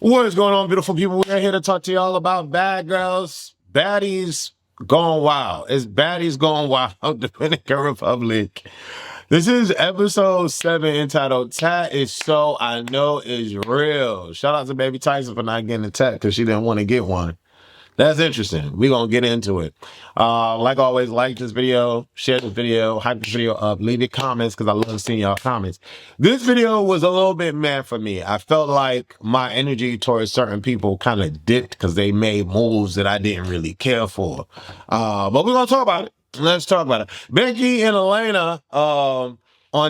What is going on, beautiful people? We're here to talk to y'all about bad girls, baddies gone wild. It's baddies gone wild, Dominican Republic. This is episode 7 entitled Tatt is So I Know Is Real. Shout out to Baby Tyson for not getting a tat because she didn't want to get one. That's interesting. We're going to get into it. Like always, like this video, share this video, hype this video up, leave your comments because I love seeing y'all comments. This video was a little bit mad for me. I felt like my energy towards certain people kind of dipped because they made moves that I didn't really care for. But we're going to talk about it. Let's talk about it. Becky and Elena on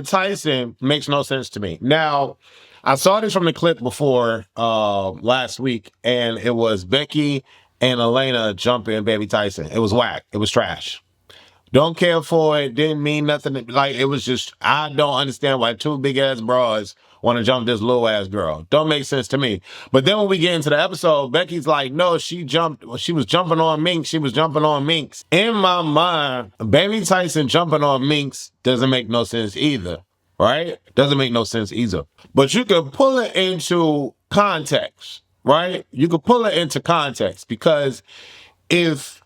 Tyson makes no sense to me. Now, I saw this from the clip before last week, and it was Becky and Elena jumping Baby Tyson. It was whack. It was trash. Don't care for it. Didn't mean nothing. Like, it was just, I don't understand why two big ass bras want to jump this little ass girl. Don't make sense to me. But then when we get into the episode, Becky's like, no, she was jumping on Minx. She was jumping on Minx. In my mind, Baby Tyson jumping on Minx doesn't make no sense either. Right? Doesn't make no sense either. But you can pull it into context. Right? You could pull it into context because if,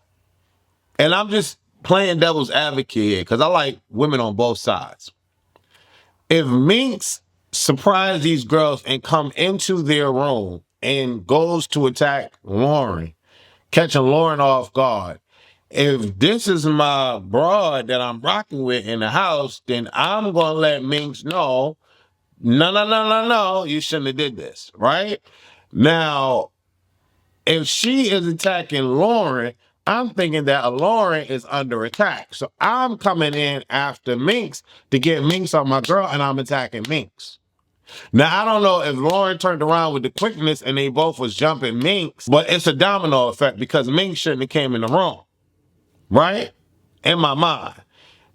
and I'm just playing devil's advocate here because I like women on both sides. If Minx surprise these girls and come into their room and goes to attack Lauren, catching Lauren off guard, if this is my broad that I'm rocking with in the house, then I'm going to let Minx know, no, you shouldn't have did this, right? Now, if she is attacking Lauren, I'm thinking that Lauren is under attack. So I'm coming in after Minx to get Minx on my girl, and I'm attacking Minx. Now, I don't know if Lauren turned around with the quickness and they both was jumping Minx, but it's a domino effect because Minx shouldn't have came in the room, right? In my mind.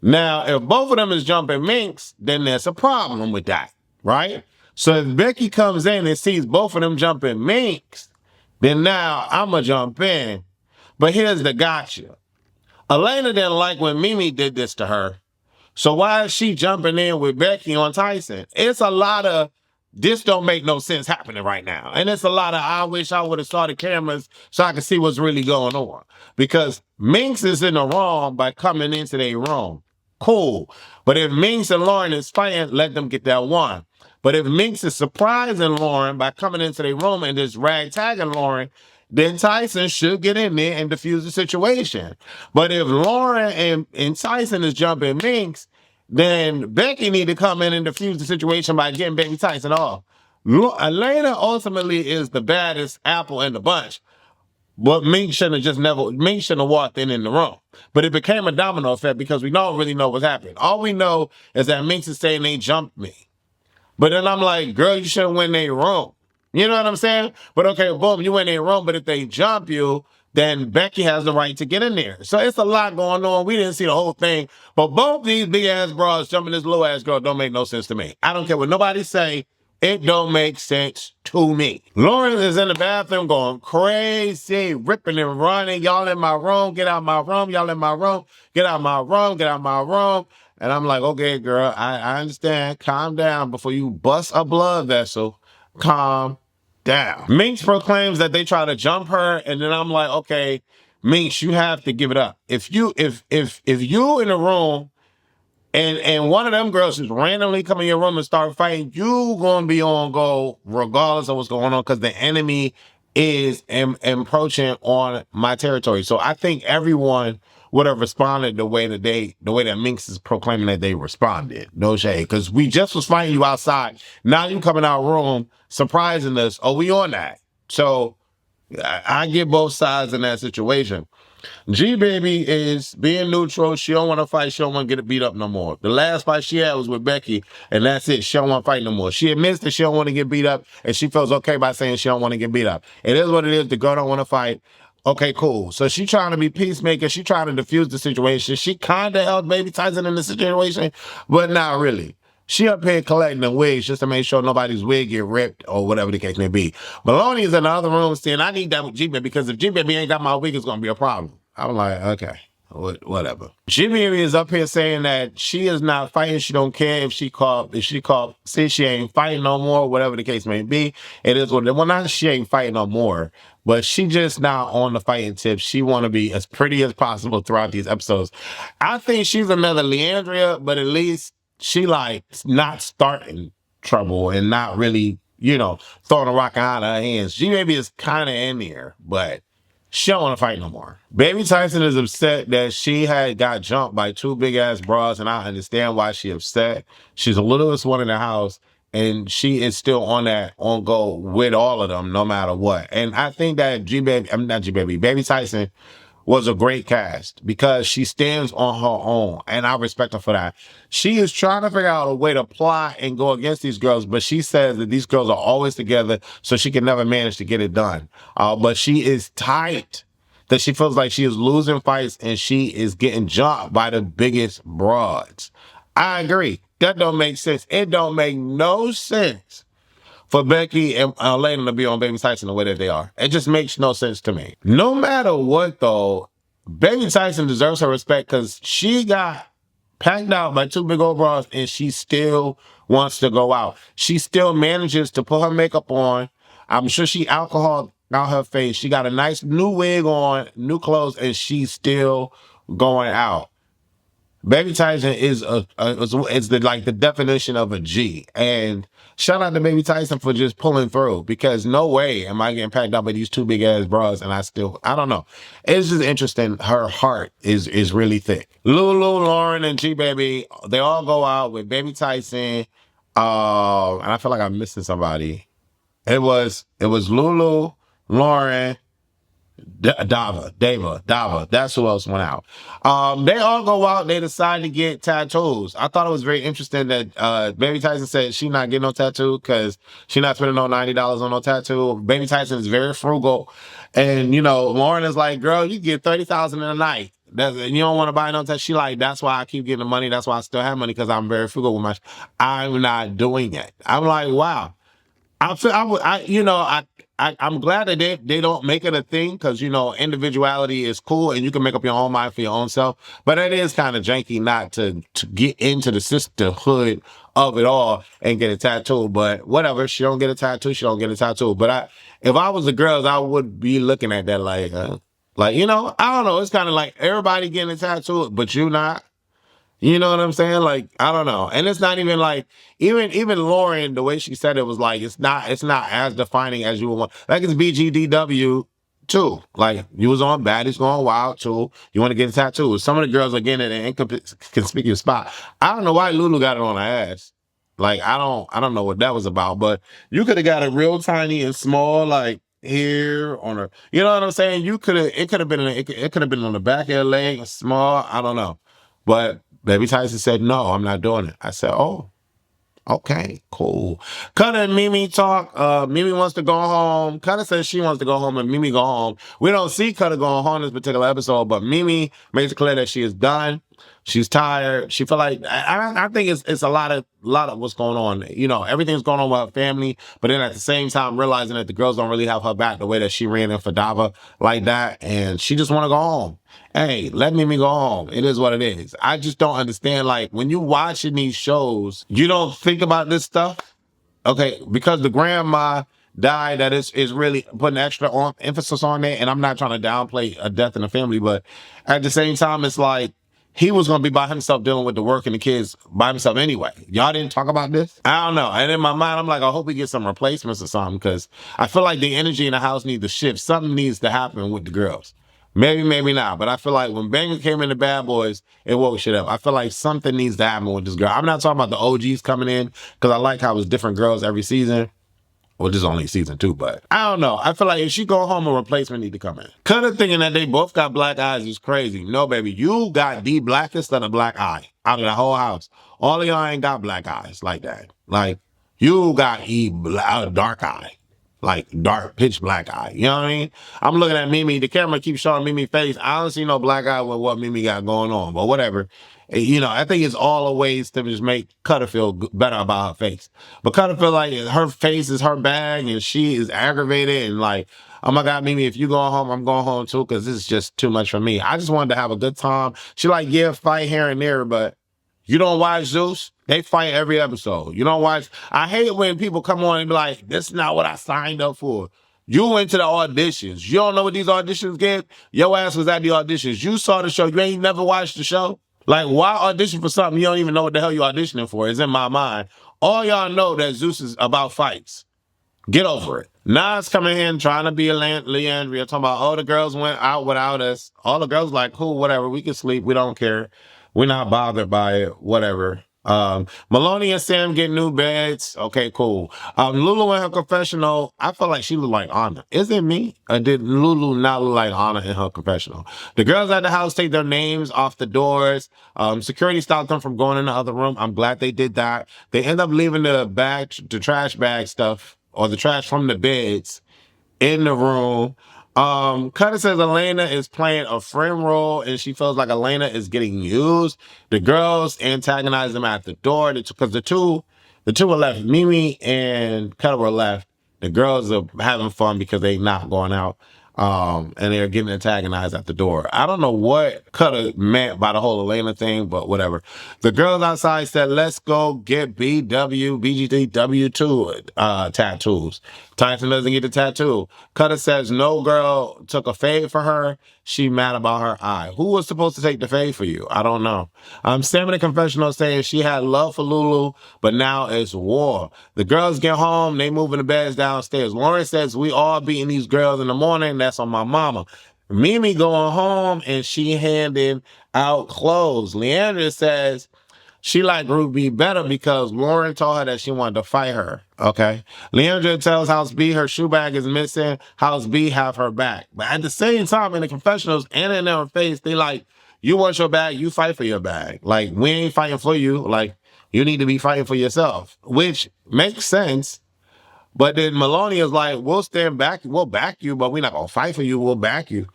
Now, if both of them is jumping Minx, then there's a problem with that, right? So if Becky comes in and sees both of them jumping Minx, then now I'm going to jump in. But here's the gotcha. Elena didn't like when Mimi did this to her. So why is she jumping in with Becky on Tyson? It's a lot of this don't make no sense happening right now. And it's a lot of I wish I would have saw the cameras so I could see what's really going on. Because Minx is in the wrong by coming into their room. Cool. But if Minx and Lauren is fighting, let them get that one. But if Minx is surprising Lauren by coming into their room and just ragtagging Lauren, then Tyson should get in there and defuse the situation. But if Lauren and Tyson is jumping Minx, then Becky need to come in and defuse the situation by getting Baby Tyson off. Elena ultimately is the baddest apple in the bunch. But Minx shouldn't have walked in the room. But it became a domino effect because we don't really know what's happening. All we know is that Minx is saying they jumped me. But then I'm like, girl, you shouldn't win their room. You know what I'm saying? But okay, boom, you win their room. But if they jump you, then Becky has the right to get in there. So it's a lot going on. We didn't see the whole thing. But both these big ass bras jumping this little ass girl don't make no sense to me. I don't care what nobody say. It don't make sense to me. Lauren is in the bathroom going crazy, ripping and running. Y'all in my room, get out my room. Y'all in my room, get out my room, get out my room. And I'm like, okay, girl, I understand. Calm down before you bust a blood vessel. Calm down. Minx proclaims that they try to jump her, and then I'm like, okay, Minx, you have to give it up. If you in a room and one of them girls just randomly come in your room and start fighting, you gonna be on go regardless of what's going on because the enemy is encroaching on my territory. So I think everyone would have responded the way that Minx is proclaiming that they responded. No shade. Because we just was fighting you outside. Now you come in our room surprising us. Oh, we on that. So I get both sides in that situation. G Baby is being neutral. She don't want to fight. She don't want to get beat up no more. The last fight she had was with Becky, and that's it. She don't want to fight no more. She admits that she don't want to get beat up, and she feels okay by saying she don't want to get beat up. It is what it is. The girl don't want to fight. Okay, cool. So she trying to be peacemaker. She trying to defuse the situation. She kind of helped Baby Tyson in the situation, but not really. She up here collecting the wigs just to make sure nobody's wig get ripped or whatever the case may be. Maloney is in the other room saying, I need that with G-Baby because if G-Baby ain't got my wig, it's going to be a problem. I'm like, okay. Whatever. Jimmy is up here saying that she is not fighting. She don't care see she ain't fighting no more, whatever the case may be. It is what, well, not she ain't fighting no more, but she just not on the fighting tip. She want to be as pretty as possible throughout these episodes. I think she's another Leandria, but at least she like not starting trouble and not really, throwing a rock out of her hands. She maybe is kind of in there, but she don't want to fight no more. Baby Tyson is upset that she had got jumped by two big ass bras, and I understand why she upset. She's the littlest one in the house, and she is still on that on go with all of them, no matter what. And I think that Baby Tyson was a great cast because she stands on her own, and I respect her for that. She is trying to figure out a way to plot and go against these girls, but she says that these girls are always together, so she can never manage to get it done. But she is tight that she feels like she is losing fights and she is getting jumped by the biggest broads. I agree. That don't make sense. It don't make no sense for Becky and Layla to be on Baby Tyson the way that they are. It just makes no sense to me. No matter what, though, Baby Tyson deserves her respect because she got packed out by two big old bras and she still wants to go out. She still manages to put her makeup on. I'm sure she alcohol out her face. She got a nice new wig on, new clothes, and she's still going out. Baby Tyson is the definition of a G. And shout out to Baby Tyson for just pulling through because no way am I getting packed up by these two big ass bras and I don't know. It's just interesting. Her heart is really thick. Lulu, Lauren, and G Baby, they all go out with Baby Tyson. And I feel like I'm missing somebody. It was Lulu, Lauren, Dava. That's who else went out. They all go out. They decide to get tattoos. I thought it was very interesting that Baby Tyson said she not getting no tattoo because she not spending no $90 on no tattoo. Baby Tyson is very frugal, and Lauren is like, "Girl, you get 30,000 in a night. You don't want to buy no tattoo." She like, "That's why I keep getting the money. That's why I still have money because I'm very frugal with my. I'm not doing it." I'm like, wow. I feel I'm glad that they don't make it a thing because individuality is cool and you can make up your own mind for your own self. But it is kind of janky not to get into the sisterhood of it all and get a tattoo. But whatever, she don't get a tattoo, she don't get a tattoo. But if I was the girls, I would be looking at that like I don't know. It's kind of like everybody getting a tattoo, but you not. You know what I'm saying? Like, I don't know. And it's not even like even Lauren, the way she said it was like it's not as defining as you would want. Like it's BGDW too. Like you was on Baddies Gone Wild too. You want to get a tattoo. Some of the girls are getting it in an inconspicuous spot. I don't know why Lulu got it on her ass. Like I don't know what that was about, but you could have got it real tiny and small, like here on her. You know what I'm saying? It could have been it could have been on the back of her leg, small. I don't know. But Baby Tyson said, "No, I'm not doing it." I said, "Oh, okay, cool." Cutter and Mimi talk. Mimi wants to go home. Cutter says she wants to go home and Mimi go home. We don't see Cutter going home in this particular episode, but Mimi makes it clear that she is done. She's tired. She feel like I think it's a lot of what's going on. Everything's going on with her family, but then at the same time realizing that the girls don't really have her back the way that she ran in for Dava like that, and she just want to go home. Hey, let Mimi go home. It is what it is. I just don't understand. Like when you watching these shows, you don't think about this stuff. Okay, because the grandma died, that is really putting extra emphasis on that. And I'm not trying to downplay a death in the family, but at the same time, it's like he was going to be by himself dealing with the work and the kids by himself anyway. Y'all didn't talk about this? I don't know. And in my mind, I'm like, I hope we get some replacements or something because I feel like the energy in the house needs to shift. Something needs to happen with the girls. Maybe, maybe not. But I feel like when Banger came into Bad Boys, it woke shit up. I feel like something needs to happen with this girl. I'm not talking about the OGs coming in because I like how it's different girls every season. Well, this is only season 2, but I don't know. I feel like if she go home, a replacement need to come in. Kinda thinking that they both got black eyes is crazy. No, baby, you got the blackest of the black eye out of the whole house. All of y'all ain't got black eyes like that. Like, you got a dark eye. Like, dark, pitch black eye. You know what I mean? I'm looking at Mimi. The camera keeps showing Mimi's face. I don't see no black eye with what Mimi got going on, but whatever. I think it's all a ways to just make Cutter feel better about her face. But Cutter feel like her face is her bag and she is aggravated and like, Oh my God, Mimi, if you going home, I'm going home too, because this is just too much for me. I just wanted to have a good time. She like, yeah, fight here and there, but you don't watch Zeus? They fight every episode. You don't watch. I hate when people come on and be like, this is not what I signed up for. You went to the auditions. You don't know what these auditions get? Your ass was at the auditions. You saw the show. You ain't never watched the show? Like, why audition for something you don't even know what the hell you auditioning for? It's in my mind. All y'all know that Zeus is about fights. Get over it. Nas coming in trying to be a Leandria, talking about, oh, the girls went out without us. All the girls like, cool, whatever. We can sleep. We don't care. We're not bothered by it. Whatever. Maloney and Sam get new beds. Okay, cool. Lulu in her confessional, I felt like she looked like Anna. Is it me? Or did Lulu not look like Anna in her confessional? The girls at the house take their names off the doors. Security stopped them from going in the other room. I'm glad they did that. They end up leaving the trash bag stuff or the trash from the beds in the room. Cutter says Elena is playing a friend role and she feels like Elena is getting used. The girls antagonize them at the door because the two are left. Mimi and Cutter were left. The girls are having fun because they not going out. And they're getting antagonized at the door. I don't know what Cutter meant by the whole Elena thing, but whatever. The girls outside said, let's go get BGTW2 tattoos. Tyson doesn't get the tattoo. Cutter says no girl took a fade for her. She mad about her eye. Who was supposed to take the fade for you? I don't know. Sam in the confessional saying she had love for Lulu, but now it's war. The girls get home. They moving the beds downstairs. Lauren says we all beating these girls in the morning. That's on my mama. Mimi going home and she handing out clothes. Leandra says she liked Ruby better because Lauren told her that she wanted to fight her. Okay. Leandra tells House B her shoe bag is missing. House B have her back. But at the same time, in the confessionals and in their face, they like, you want your bag, you fight for your bag. Like, we ain't fighting for you. Like, you need to be fighting for yourself, which makes sense. But then Maloney is like, we'll stand back, we'll back you, but we're not gonna fight for you, we'll back you.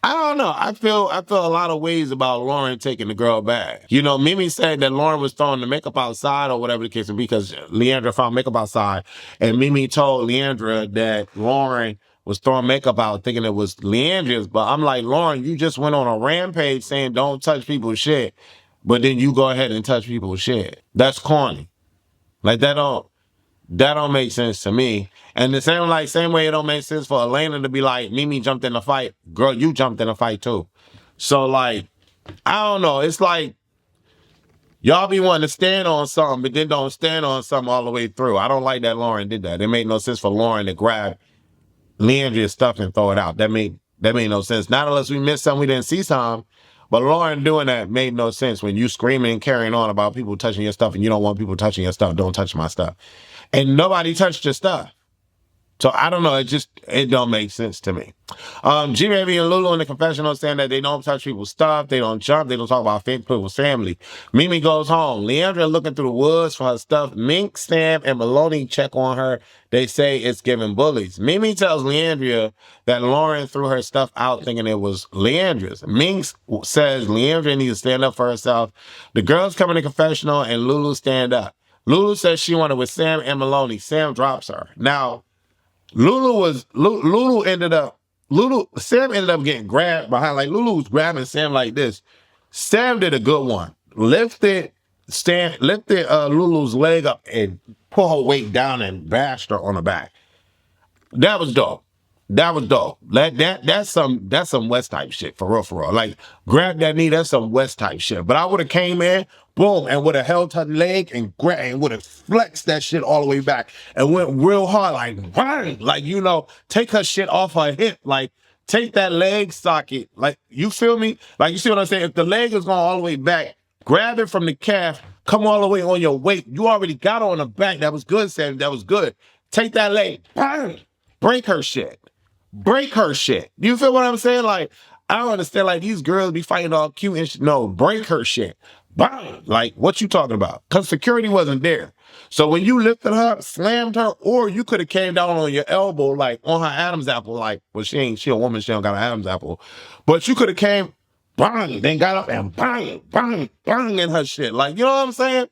I don't know. I feel a lot of ways about Lauren taking the girl back. You know, Mimi said that Lauren was throwing the makeup outside or whatever the case may be because Leandra found makeup outside. And Mimi told Leandra that Lauren was throwing makeup out thinking it was Leandra's. But I'm like, Lauren, you just went on a rampage saying don't touch people's shit. But then you go ahead and touch people's shit. That's corny. Like that don't make sense to me. And the same way it don't make sense for Elena to be like, Mimi jumped in the fight. Girl, you jumped in the fight too. So like, I don't know. It's like, y'all be wanting to stand on something, but then don't stand on something all the way through. I don't like that Lauren did that. It made no sense for Lauren to grab Leandria's stuff and throw it out. That made no sense. Not unless we missed something, we didn't see something. But Lauren doing that made no sense when you screaming and carrying on about people touching your stuff and you don't want people touching your stuff. Don't touch my stuff. And nobody touched your stuff. So I don't know. It don't make sense to me. G-Baby and Lulu in the confessional saying that they don't touch people's stuff. They don't jump. They don't talk about people's family. Mimi goes home. Leandra looking through the woods for her stuff. Mink, Sam, and Maloney check on her. They say it's giving bullies. Mimi tells Leandria that Lauren threw her stuff out thinking it was Leandra's. Mink says Leandria needs to stand up for herself. The girls come in the confessional and Lulu stand up. Lulu says she wanted with Sam and Maloney. Sam drops her. Now, Sam ended up getting grabbed behind, like Lulu was grabbing Sam like this. Sam did a good one. Lifted Lulu's leg up and pull her weight down and bashed her on the back. That was dope. That was dope. That's some West type shit for real. Like grab that knee, that's some West type shit. But I would have came in, boom, and would have held her leg and would have flexed that shit all the way back and went real hard, like bang, like take her shit off her hip, like take that leg socket, like you feel me? Like you see what I'm saying? If the leg is going all the way back, grab it from the calf, come all the way on your weight. You already got her on the back. That was good, Sam. That was good. Take that leg, bang, break her shit. Break her shit. You feel what I'm saying? Like, I don't understand. Like, these girls be fighting all cute and shit. No, break her shit. Bang! Like, what you talking about? Because security wasn't there. So when you lifted her up, slammed her, or you could have came down on your elbow, like, on her Adam's apple, like, well, she a woman, she don't got an Adam's apple. But you could have came, bang, then got up and bang, bang, bang in her shit. Like, you know what I'm saying?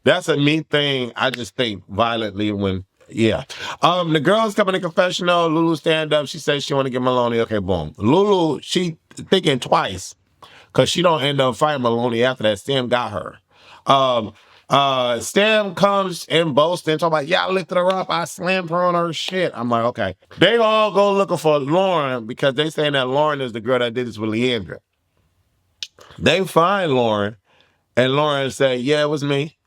That's a me thing. I just think violently when Yeah. The girls coming to confessional. Lulu stand up. She says she want to get Maloney. Okay, boom. Lulu, she thinking twice because she don't end up fighting Maloney after that. Sam got her. Stam comes and boasts and talk about, yeah, I lifted her up. I slammed her on her shit. I'm like, okay. They all go looking for Lauren because they saying that Lauren is the girl that did this with Leandra. They find Lauren and Lauren say, yeah, it was me.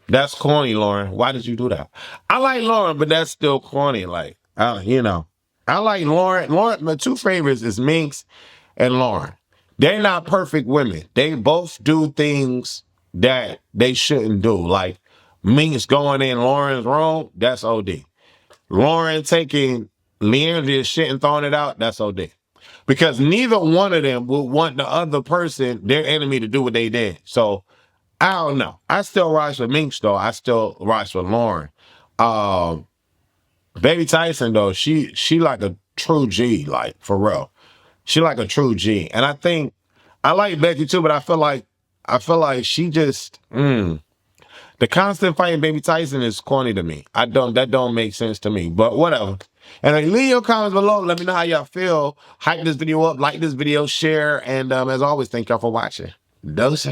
That's corny, Lauren. Why did you do that? I like Lauren, but that's still corny. Like, I like Lauren. Lauren, my two favorites is Minx and Lauren. They're not perfect women. They both do things that they shouldn't do. Like Minx going in Lauren's room, that's OD. Lauren taking Leandra's shit and throwing it out, that's OD. Because neither one of them would want the other person, their enemy, to do what they did. So I don't know. I still rise with Minx though. I still rise with Lauren. Baby Tyson though, she like a true G, like for real. She like a true G. And I think I like Becky too, but I feel like she just the constant fighting Baby Tyson is corny to me. That don't make sense to me. But whatever. And then leave your comments below. Let me know how y'all feel. Hype this video up, like this video, share, and as always, thank y'all for watching. Dose.